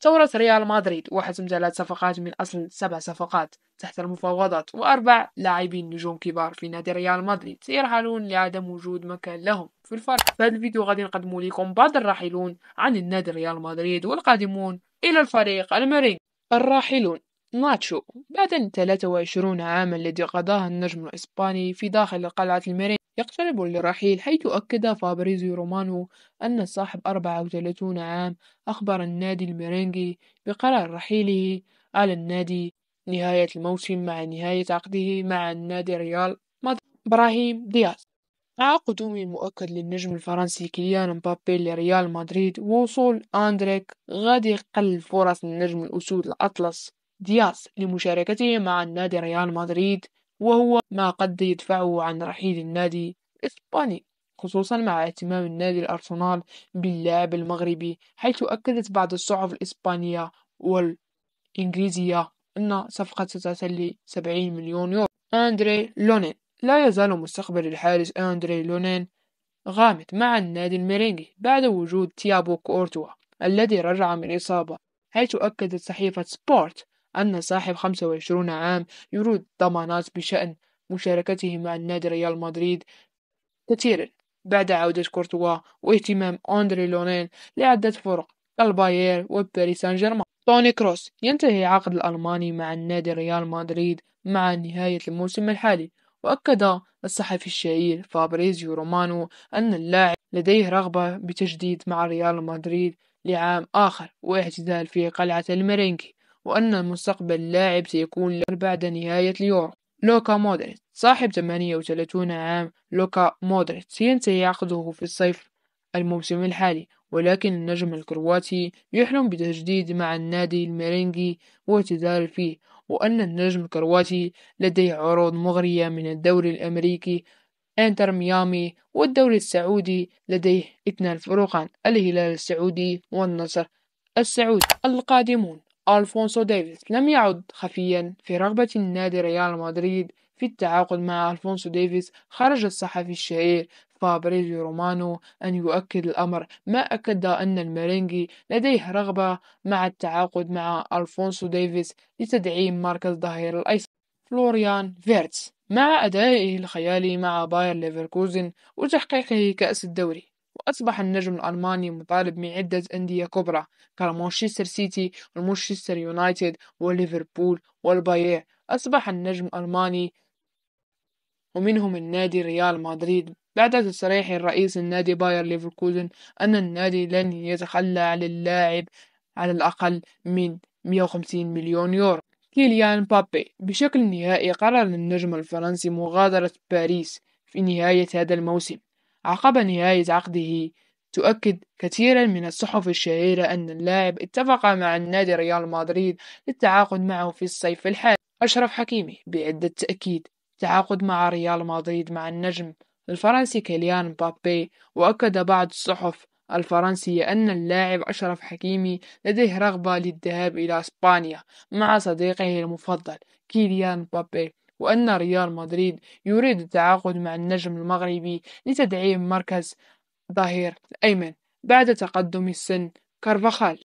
ثورة ريال مدريد وحسم 3 صفقات من أصل 7 صفقات تحت المفاوضات، و4 لاعبين نجوم كبار في نادي ريال مدريد سيرحلون لعدم وجود مكان لهم في الفريق. في هذا الفيديو غادي نقدم لكم بعض الراحلون عن النادي ريال مدريد والقادمون إلى الفريق الميرينغ. الراحلون: ناتشو، بعد 23 عاما الذي قضاها النجم الإسباني في داخل قلعة الميرينغ يقترب للرحيل، حيث أكد فابريزيو رومانو أن صاحب 34 عام أخبر النادي الميرينغي بقرار رحيله على النادي نهاية الموسم مع نهاية عقده مع النادي ريال مدريد. إبراهيم دياز: مع قدوم المؤكد للنجم الفرنسي كيليان مبابي لريال مدريد ووصول أندريك، غادي يقل فرص النجم الأسود الأطلس دياز لمشاركته مع النادي ريال مدريد، وهو ما قد يدفعه عن رحيل النادي الإسباني، خصوصا مع اهتمام النادي الأرسنال باللاعب المغربي، حيث أكدت بعض الصحف الإسبانية والإنجليزية أن صفقة ستصل 70 مليون يورو. أندري لونين: لا يزال مستقبل الحارس أندري لونين غامض مع النادي الميرينغي بعد وجود تيابو كورتوا الذي رجع من إصابة، حيث أكدت صحيفة سبورت أن صاحب 25 عام يريد ضمانات بشأن مشاركته مع النادي ريال مدريد كثيرا بعد عودة كورتوا، واهتمام أندري لونين لعدة فرق كالباير وباريس سان جيرمان. توني كروس: ينتهي عقد الألماني مع النادي ريال مدريد مع نهاية الموسم الحالي، وأكد الصحفي الشهير فابريزيو رومانو أن اللاعب لديه رغبة بتجديد مع ريال مدريد لعام آخر واعتزال في قلعة الميرينغي، وأن مستقبل اللاعب سيكون بعد نهاية اليورو. لوكا مودريتش: صاحب 38 عام لوكا مودريتش سينتهي عقده في الصيف الموسم الحالي، ولكن النجم الكرواتي يحلم بتجديد مع النادي الميرينغي واعتزال فيه، وأن النجم الكرواتي لديه عروض مغرية من الدوري الأمريكي إنتر ميامي، والدوري السعودي لديه 2 فرقان: الهلال السعودي والنصر السعودي. القادمون: ألفونسو ديفيز لم يعد خفيا في رغبة النادي ريال مدريد في التعاقد مع ألفونسو ديفيز. خرج الصحفي الشهير فابريزيو رومانو أن يؤكد الأمر، ما أكد أن الميرينغي لديه رغبة مع التعاقد مع ألفونسو ديفيز لتدعيم مركز ظهير الأيسر. فلوريان فيرتس: مع أدائه الخيالي مع باير ليفركوزن وتحقيقه كأس الدوري، وأصبح النجم الألماني مطالب من عدة أندية كبرى كمانشستر سيتي ومانشستر يونايتد وليفربول والباير. أصبح النجم الألماني ومنهم النادي ريال مدريد بعد تصريح رئيس النادي باير ليفركوزن أن النادي لن يتخلى عن اللاعب على الأقل من 150 مليون يورو. كيليان مبابي: بشكل نهائي قرر النجم الفرنسي مغادرة باريس في نهاية هذا الموسم عقب نهاية عقده. تؤكد كثيرا من الصحف الشهيرة أن اللاعب اتفق مع النادي ريال مدريد للتعاقد معه في الصيف الحالي. أشرف حكيمي: بعدة تأكيد تعاقد مع ريال مدريد مع النجم الفرنسي كيليان مبابي، وأكد بعض الصحف الفرنسية أن اللاعب أشرف حكيمي لديه رغبة للذهاب إلى إسبانيا مع صديقه المفضل كيليان مبابي، وأن ريال مدريد يريد التعاقد مع النجم المغربي لتدعيم مركز ظهير الأيمن بعد تقدم السن. كارفاخال: